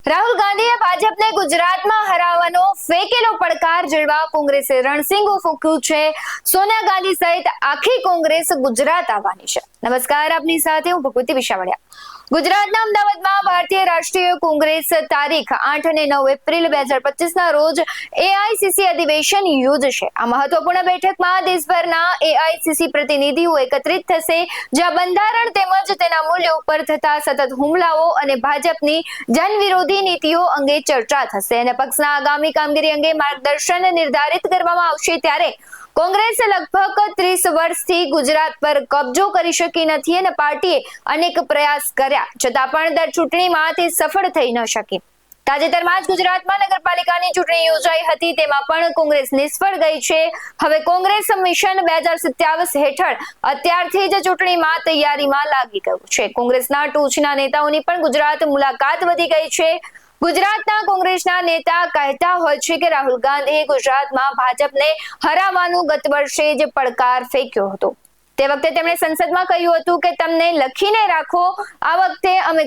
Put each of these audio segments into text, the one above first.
રાહુલ ગાંધીએ ભાજપને ગુજરાતમાં હરાવવાનો ફેંકેલો પડકાર ઝીલવા કોંગ્રેસે રણસિંગુ ફૂંક્યું છે। સોનિયા ગાંધી સહિત આખી કોંગ્રેસ ગુજરાત આવવાની છે। નમસ્કાર, આપની સાથે હું ભગવતી વિશાવડિયા। ગુજરાતના અમદાવાદમાં ભારતીય રાષ્ટ્રીય કોંગ્રેસ તારીખ 8 અને 9 એપ્રિલ 2025 ના રોજ એઆઈસીસી અધિવેશન યોજશે। આ મહત્વપૂર્ણ બેઠકમાં દેશભરના એઆઈસીસી પ્રતિનિધિઓ એકત્રિત થશે, જ્યાં બંધારણ તેમજ તેના મૂલ્યો ઉપર થતા સતત હુમલાઓ અને ભાજપની જનવિરોધી નીતિઓ અંગે ચર્ચા થશે અને પક્ષના આગામી કામગીરી અંગે માર્ગદર્શન નિર્ધારિત કરવામાં આવશે। ત્યારે કોંગ્રેસે લગભગ 30 વર્ષથી ગુજરાત પર કબજો કરી શકી નથી અને પાર્ટીએ અનેક પ્રયાસ કર્યા છતાં પણ દર ચૂંટણીમાં તે સફળ થઈ ન શકી। તાજેતરમાં જ ગુજરાતમાં નગરપાલિકાની ચૂંટણી યોજાઈ હતી, તેમાં પણ કોંગ્રેસ નિષ્ફળ ગઈ છે। હવે કોંગ્રેસ મિશન 2027 હેઠળ અત્યારથી જ ચૂંટણીમાં તૈયારીમાં લાગી ગયું છે। કોંગ્રેસના ટોચના નેતાઓની પણ ગુજરાત મુલાકાત વધી ગઈ છે। ગુજરાતના કોંગ્રેસના નેતા કહેતા હોય છે કે રાહુલ ગાંધીએ ગુજરાતમાં ભાજપને હરાવવાનો ગત વર્ષે જ પડકાર ફેંક્યો હતો। તે વખતે તેમણે સંસદમાં કહ્યું હતું કે તમને લખીને રાખો, આ વખતે અમે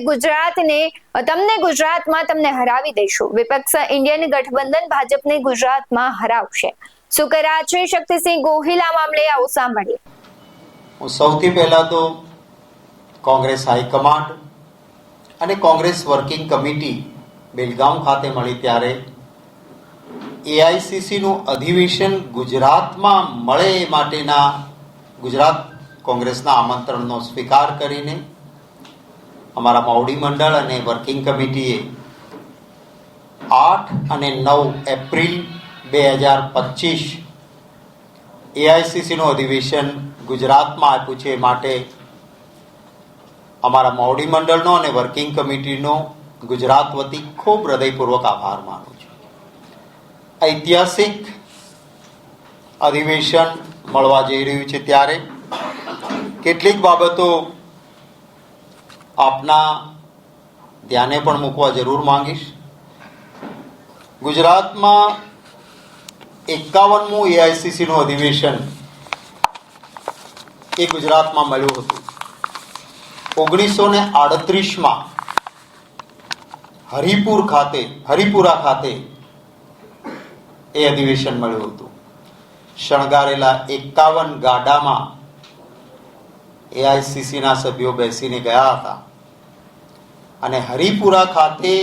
તમને ગુજરાતમાં હરાવી દઈશું। વિપક્ષ ઇન્ડિયન ગઠબંધન ભાજપને ગુજરાતમાં હરાવશે। શું કર્યા છે શક્તિસિંહ ગોહિલ આ મામલે, આવો સાંભળીએ। હું સૌથી પહેલા તો કોંગ્રેસ હાઈકમાન્ડ અને કોંગ્રેસ વર્કિંગ કમિટી બેલગામ ખાતે મળી ત્યારે એઆઈસીસી નું અધિવેશન ગુજરાતમાં મળે એ માટેના ગુજરાત કોંગ્રેસના આમંત્રણનો સ્વીકાર કરીને અમારા મોવડી મંડળ અને વર્કિંગ કમિટીએ 8 અને 9 એપ્રિલ 2025 એઆઈસીસીનું અધિવેશન ગુજરાતમાં આપ્યું છે। માટે અમારા મોવડી મંડળનો અને વર્કિંગ કમિટીનો ગુજરાત વતી ખૂબ હૃદયપૂર્વક આભાર માનું છું। ઐતિહાસિક અધિવેશન મળવા જઈ રહ્યું છે ત્યારે કેટલીક બાબતો આપના ધ્યાને પણ મૂકવા જરૂર માંગીશ। ગુજરાતમાં 51મું એઆઈસીસીનું અધિવેશન એ ગુજરાતમાં મળ્યું હતું। 1938માં હરિપુરા ખાતે એ અધિવેશન મળ્યું હતું। શણગારેલા 51 ગાડામાં એઆઈસીસીના સભ્યો બેસીને ગયા હતા અને હરિપુરા ખાતે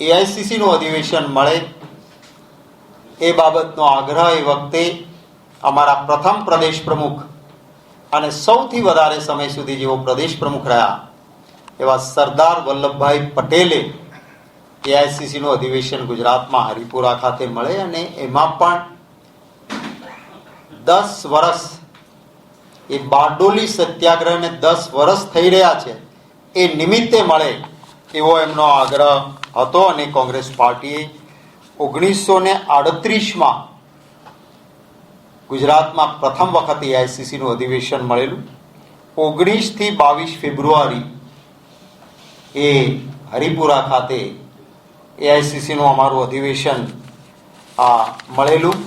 એઆઈસીસીનું અધિવેશન મળે એ બાબતનો આગ્રહ એ વખતે અમારા પ્રથમ પ્રદેશ પ્રમુખ અને સૌથી વધારે સમય સુધી જેઓ પ્રદેશ પ્રમુખ રહ્યા એવા સરદાર વલ્લભભાઈ પટેલે એઆઈસીસીનું અધિવેશન ગુજરાતમાં હરિપુરા ખાતે મળે અને એમાં પણ 10 વર્ષ એ બારડોલી સત્યાગ્રહને 10 વર્ષ થઈ રહ્યા છે એ નિમિત્તે મળે એવો એમનો આગ્રહ હતો અને કોંગ્રેસ પાર્ટીએ 1938માં ગુજરાતમાં પ્રથમ વખત એઆઈસીસીનું અધિવેશન મળેલું। 19 થી 22 ફેબ્રુઆરી એ હરિપુરા ખાતે એઆઈસીસીનું અમારું અધિવેશન મળેલું।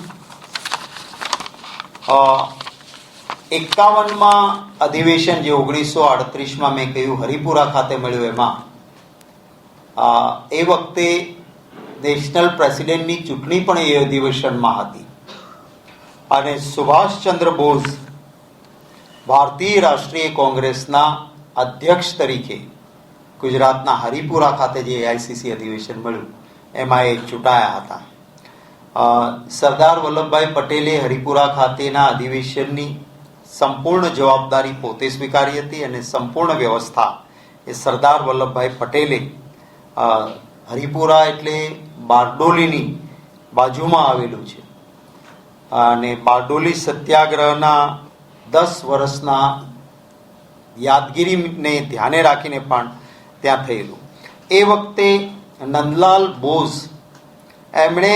51માં અધિવેશન જે 1938માં મેં કહ્યું હરિપુરા ખાતે મળ્યું, એમાં એ વખતે નેશનલ પ્રેસિડેન્ટની ચૂંટણી પણ એ અધિવેશનમાં હતી અને સુભાષચંદ્ર બોઝ ભારતીય રાષ્ટ્રીય કોંગ્રેસના અધ્યક્ષ તરીકે ગુજરાતના હરિપુરા ખાતે જે એઆઈસીસી અધિવેશન મળ્યું એમાં એ ચૂંટાયા હતા। સરદાર વલ્લભભાઈ પટેલે હરિપુરા ખાતેના અધિવેશનની સંપૂર્ણ જવાબદારી પોતે સ્વીકારી હતી અને સંપૂર્ણ વ્યવસ્થા એ સરદાર વલ્લભભાઈ પટેલે હરિપુરા એટલે બારડોલીની બાજુમાં આવેલું છે અને બારડોલી સત્યાગ્રહના 10 વર્ષના યાદગીરીને ધ્યાને રાખીને પણ ત્યાં થયેલું। એ વખતે નંદલાલ બોઝ એમણે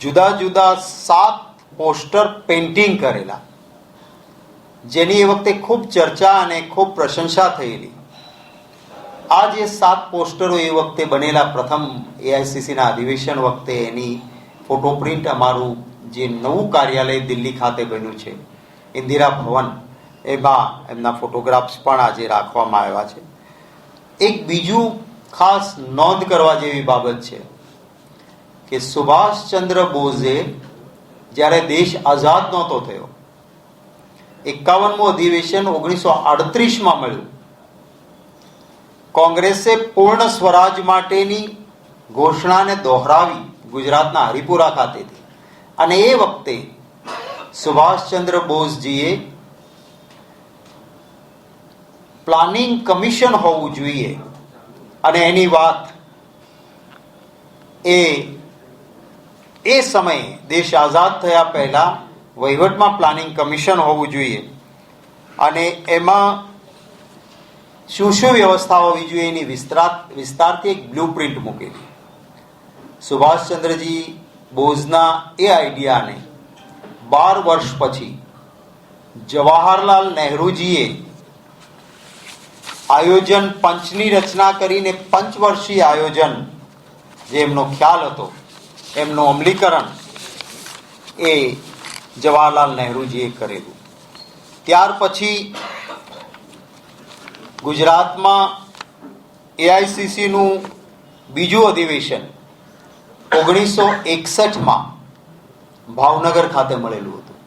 જુદા જુદા 7 પોસ્ટર પેઇન્ટિંગ કરેલા, જેની એ વખતે ખૂબ ચર્ચા અને ખૂબ પ્રશંસા થયેલી। આ જે 7 પોસ્ટરો એ વખતે બનેલા પ્રથમ એઆઈસીસીના અધિવેશન વખતે એની ફોટો પ્રિન્ટ અમારું જે નવું કાર્યાલય દિલ્હી ખાતે બન્યું છે ઇન્દિરા ભવન, એમાં એમના ફોટોગ્રાફ્સ પણ આજે રાખવામાં આવ્યા છે। એક બીજું ખાસ નોંધ કરવા જેવી બાબત છે કે સુભાષચંદ્ર બોઝે જ્યારે દેશ આઝાદ નહોતો થયો, 51મું અધિવેશન 1938માં મળ્યું, કોંગ્રેસે પૂર્ણ સ્વરાજ માટેની ઘોષણાને દોહરાવી ગુજરાતના હરિપુરા ખાતેથી, અને એ વખતે સુભાષચંદ્ર બોઝજીએ પ્લાનિંગ કમિશન હોવું જોઈએ, અને એની વાત એ સમયે દેશ આઝાદ થયા પહેલા વહીવટમાં પ્લાનિંગ કમિશન હોવું જોઈએ અને એમાં શું શું વ્યવસ્થા હોવી જોઈએ એની વિસ્તારથી એક બ્લુપ્રિન્ટ મૂકેલી. સુભાષચંદ્રજી બોઝના એ આઈડિયાને 12 વર્ષ પછી જવાહરલાલ નહેરુજીએ આયોજન પંચની રચના કરીને પંચવર્ષીય આયોજન જે એમનો ખ્યાલ હતો એમનું અમલીકરણ એ જવાહરલાલ નહેરુજીએ કરેલું. ત્યાર પછી ગુજરાતમાં એઆઈસીસીનું બીજું અધિવેશન 1961માં ભાવનગર ખાતે મળેલું હતું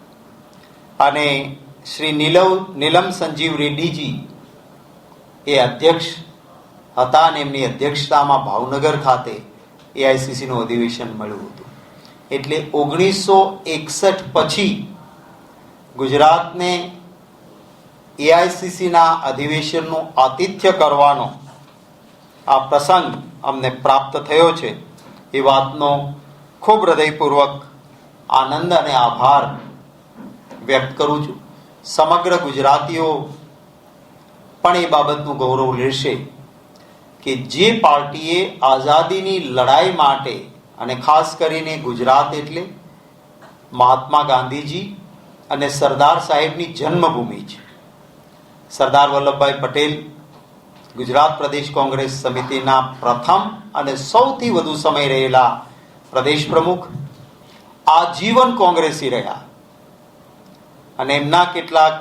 અને શ્રી નીલમ સંજીવ રેડ્ડીજી એ અધ્યક્ષ હતા અને એમની અધ્યક્ષતામાં ભાવનગર ખાતે એઆઈસીસીનું અધિવેશન મળ્યું હતું. એટલે 1961 પછી ગુજરાતને એઆઈસીસીના અધિવેશનનું આતિથ્ય કરવાનો આ પ્રસંગ અમને પ્રાપ્ત થયો છે. એ વાતનો ખૂબ હૃદયપૂર્વક આનંદ અને આભાર વ્યક્ત કરું છું. સમગ્ર ગુજરાતીઓ પણ એ બાબતનું ગૌરવ લેશે કે જે પાર્ટીએ આઝાદીની લડાઈ માટે, અને ખાસ કરીને ગુજરાત એટલે મહાત્મા ગાંધીજી અને સરદાર સાહેબની જન્મભૂમિ છે. સરદાર વલ્લભભાઈ પટેલ ગુજરાત પ્રદેશ કોંગ્રેસ સમિતિના પ્રથમ અને સૌથી વધુ સમય રહેલા પ્રદેશ પ્રમુખ, આજીવન કોંગ્રેસી રહ્યા અને એમના કેટલાક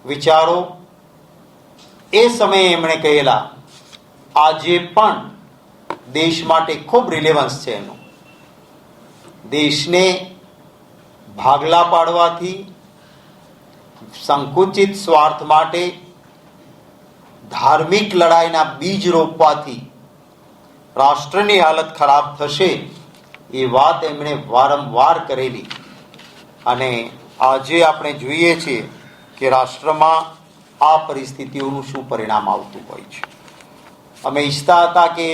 વિચારો એ સમયે એમણે કહેલા આજે પણ દેશ માટે ખૂબ રિલેવન્સ છે. એનું દેશને ભાગલા પાડવાથી, સંકુચિત સ્વાર્થ માટે ધાર્મિક લડાઈના બીજ રોપવાથી રાષ્ટ્રની હાલત ખરાબ થશે એ વાત એમણે વારંવાર કરેલી. અને આજે આપણે જોઈએ છીએ કે રાષ્ટ્રમાં આ પરિસ્થિતિઓનું શું પરિણામ આવતું હોય છે. અમે ઈચ્છતા હતા કે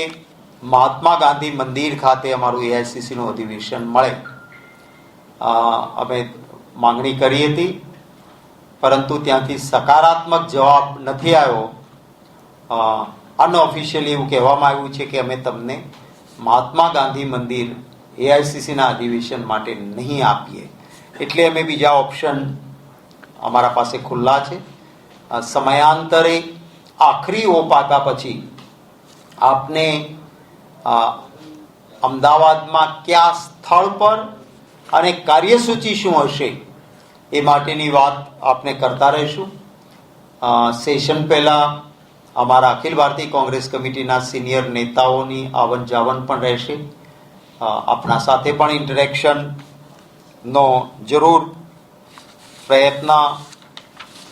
મહાત્મા ગાંધી મંદિર ખાતે અમારું એઆઈસીસીનું અધિવેશન મળે. અમે માંગણી કરી હતી, પરંતુ ત્યાંથી સકારાત્મક જવાબ નથી આવ્યો. અનઓફિશિયલી એવું કહેવામાં આવ્યું છે કે અમે તમને મહાત્મા ગાંધી મંદિર એઆઈસીસીના અધિવેશન માટે નહીં આપીએ. એટલે અમે બીજા ઓપ્શન અમારા પાસે ખુલ્લા છે. સમયાંતરે આખરી ઓપ આપ્યા પછી આપને અમદાવાદમાં કયા સ્થળ પર અને કાર્યસૂચિ શું હશે એ માટેની વાત આપને કરતા રહીશું. સેશન પહેલા અમારા અખિલ ભારતીય કોંગ્રેસ કમિટીના સિનિયર નેતાઓની આવન જાવન પણ રહેશે. આપણા સાથે પણ ઇન્ટરેક્શનનો જરૂર પ્રયત્ન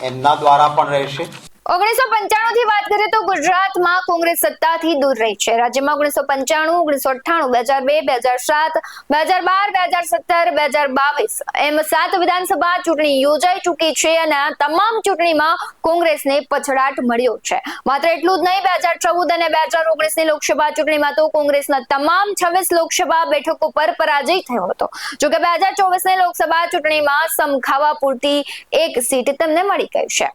એમના દ્વારા પણ રહેશે. 1995 થી વાત કરીએ તો ગુજરાતમાં કોંગ્રેસ સત્તાથી દૂર રહી છે. રાજ્યમાં 1995, 1998, 2002, 2012, 2017, 2022 એમ 7 વિધાનસભા ચૂંટણી યોજાઈ ચૂકી છે અને આ તમામ ચૂંટણીમાં કોંગ્રેસને પછડાટ મળ્યો છે. માત્ર એટલું જ નહીં, 2014 અને 2019ની લોકસભા ચૂંટણીમાં તો કોંગ્રેસના તમામ 26 લોકસભા બેઠકો પર પરાજય થયો હતો. જોકે 2024ની લોકસભા ચૂંટણીમાં સમખાવા પૂરતી એક સીટ તેમને મળી ગઈ છે.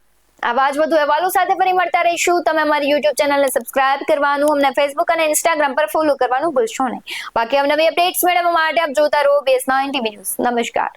આવા જ વધુ અહેવાલો સાથે ફરી મળતા રહીશું. તમે અમારી YouTube ચેનલને સબસ્ક્રાઇબ કરવાનું, અમને Facebook અને Instagram પર ફોલો કરવાનું ભૂલશો નહીં. બાકી અવનવી અપડેટ્સ મેળવવા માટે આપ જોતા રહો BS9 TV ન્યૂઝ. નમસ્કાર.